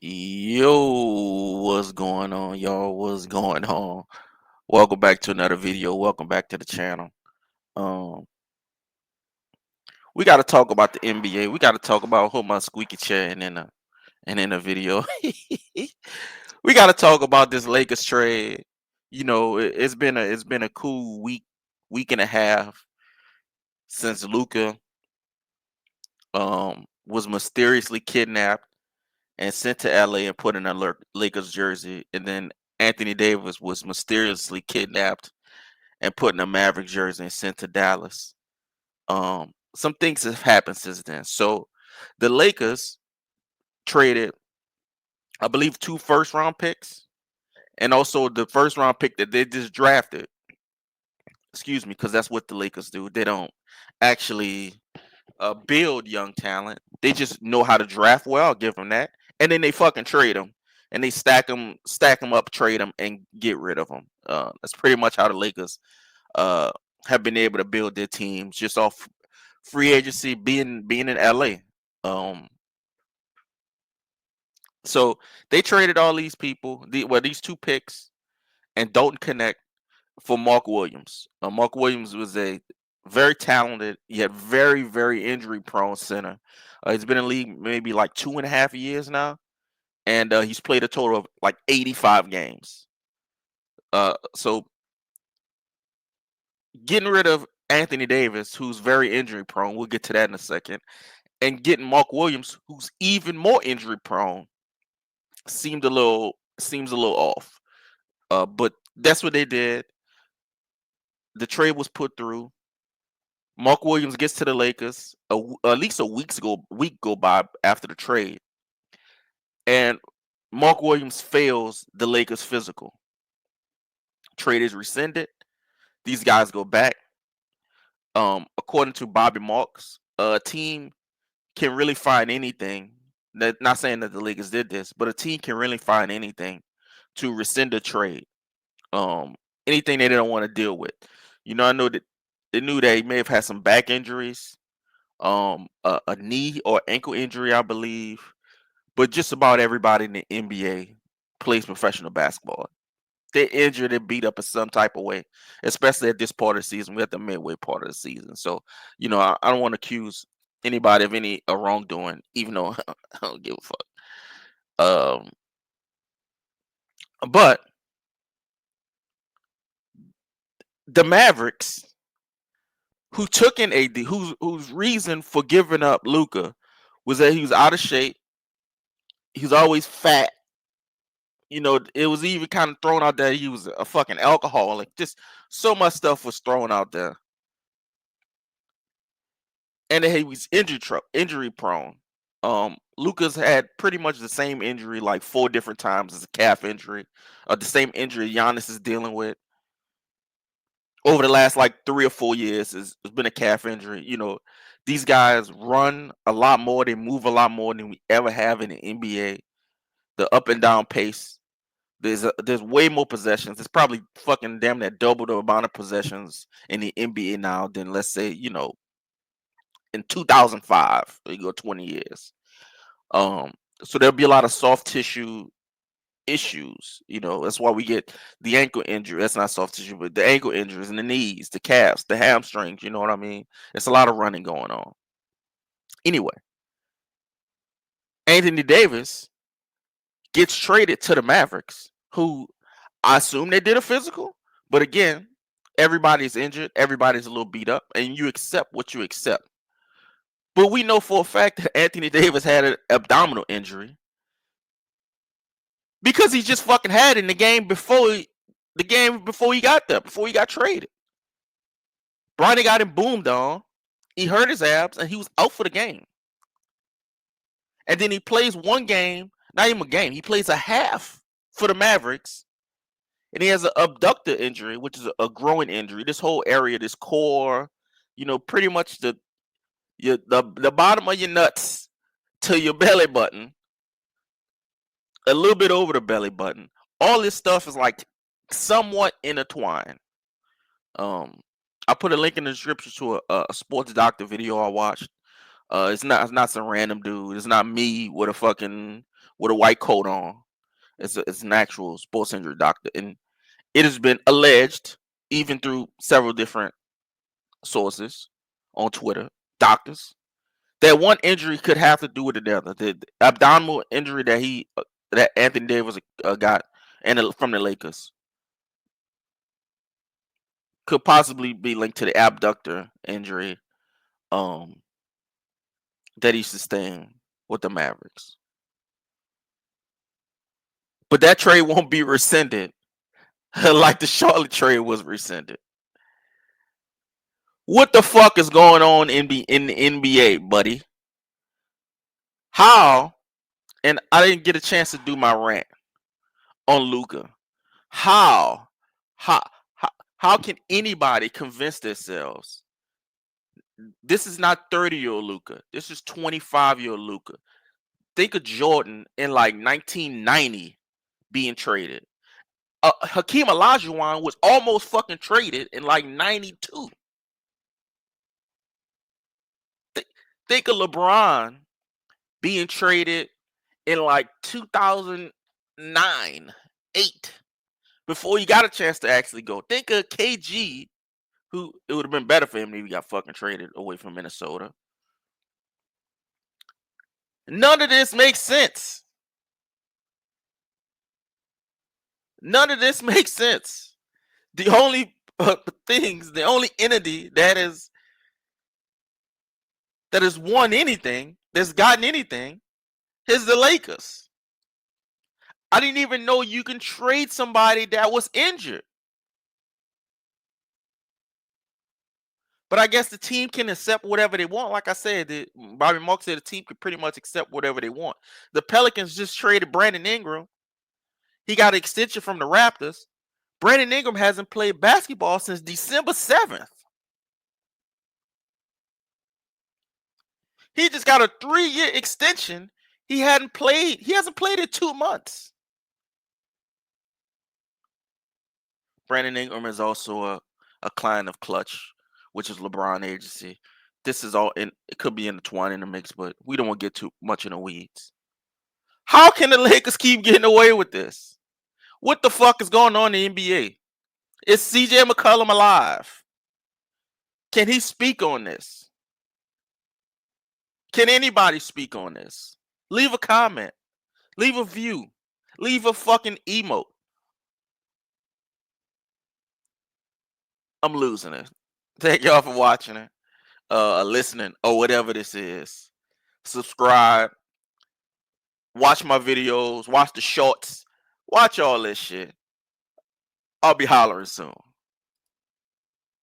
Yo, what's going on, y'all? What's going on? Welcome back to another video. Welcome back to the channel. Um, we got to talk about the NBA. We got to talk about who my squeaky chair and in a video. We got to talk about this Lakers trade. It's been a cool week and a half since Luca was mysteriously kidnapped and sent to LA and put in a Lakers jersey, and then Anthony Davis was mysteriously kidnapped and put in a Maverick jersey and sent to Dallas. Some things have happened since then. So the Lakers traded, I believe, 2 first-round picks and also the first round pick that they just drafted. Excuse me, because that's what the Lakers do. They don't actually build young talent. They just know how to draft well. I'll give them that. And then they fucking trade them, and they stack them up, trade them, and get rid of them. That's pretty much how the Lakers uh, have been able to build their teams just off free agency, being in LA. Um, so they traded all these people, these 2 picks, and Dalton Connect for Mark Williams. Mark Williams was a very talented, yet very, very injury prone center. He's been in the league maybe like 2.5 years now, and he's played a total of like 85 games. So getting rid of Anthony Davis, who's very injury prone, we'll get to that in a second, and getting Mark Williams, who's even more injury prone, seems a little off. But that's what they did. The trade was put through. Mark Williams gets to the Lakers. At least week go by after the trade, and Mark Williams fails the Lakers physical. Trade is rescinded. These guys go back. According to Bobby Marks, a team can really find anything. Not saying that the Lakers did this, but a team can really find anything to rescind a trade. Um, Anything they don't want to deal with. I know that they knew that he may have had some back injuries, a knee or ankle injury, I believe. But just about everybody in the NBA plays professional basketball. They're injured and beat up in some type of way, especially at this part of the season. We're at the midway part of the season. So, I don't want to accuse anybody of any wrongdoing, even though I don't give a fuck. But the Mavericks, who took in AD, whose reason for giving up Luca was that he was out of shape. He's always fat. It was even kind of thrown out there he was a fucking alcoholic. Just so much stuff was thrown out there, and that he was injury prone. Lucas had pretty much the same injury like 4 different times as a calf injury, the same injury Giannis is dealing with over the last like 3 or 4 years. It's been a calf injury. These guys run a lot more, they move a lot more than we ever have in the NBA. The up and down pace. There's way more possessions. It's probably fucking damn near double the amount of possessions in the NBA now than, let's say, in 2005. You go 20 years. Um, so there'll be a lot of soft tissue issues. That's why we get the ankle injury. That's not soft tissue, but the ankle injuries and the knees, the calves, the hamstrings. You know what I mean? It's a lot of running going on. Anyway, Anthony Davis gets traded to the Mavericks, who I assume they did a physical, but again, everybody's injured, everybody's a little beat up, and you accept what you accept. But we know for a fact that Anthony Davis had an abdominal injury because he just fucking had it in the game before he got there, before he got traded. Bronny got him boomed on. He hurt his abs, and he was out for the game. And then he plays one game, not even a game. He plays a half for the Mavericks, and he has an abductor injury, which is a growing injury. This whole area, this core, pretty much the bottom of your nuts to your belly button, a little bit over the belly button. All this stuff is like somewhat intertwined. I put a link in the description to a sports doctor video I watched. It's not some random dude. It's not me with a white coat on. It's an actual sports injury doctor, and it has been alleged, even through several different sources on Twitter, doctors, that one injury could have to do with another. The abdominal injury that Anthony Davis got from the Lakers could possibly be linked to the abductor injury um that he sustained with the Mavericks. But that trade won't be rescinded like the Charlotte trade was rescinded. What the fuck is going on in the NBA, buddy? How? And I didn't get a chance to do my rant on Luka. How? How? How can anybody convince themselves this is not 30-year-old Luka? This is 25-year-old Luka. Think of Jordan in like 1990 being traded. Hakeem Olajuwon was almost fucking traded in like 92. Think of LeBron being traded in like 2009, 8, before he got a chance to actually go. Think of KG, who it would have been better for him if he got fucking traded away from Minnesota. None of this makes sense. None of this makes sense. The only the only entity that has won anything, that's gotten anything, is the Lakers. I didn't even know you can trade somebody that was injured. But I guess the team can accept whatever they want. Like I said, Bobby Marks said the team can pretty much accept whatever they want. The Pelicans just traded Brandon Ingram. He got an extension from the Raptors. Brandon Ingram hasn't played basketball since December 7th. He just got a 3-year extension. He hasn't played in 2 months. Brandon Ingram is also a client of Clutch, which is LeBron agency. This is all in. It could be intertwined in the mix, but we don't want to get too much in the weeds. How can the Lakers keep getting away with this? What the fuck is going on in the NBA? Is CJ McCollum alive? Can he speak on this? Can anybody speak on this? Leave a comment. Leave a view. Leave a fucking emote. I'm losing it. Thank y'all for watching it, listening, or whatever this is. Subscribe. Watch my videos. Watch the shorts. Watch all this shit. I'll be hollering soon.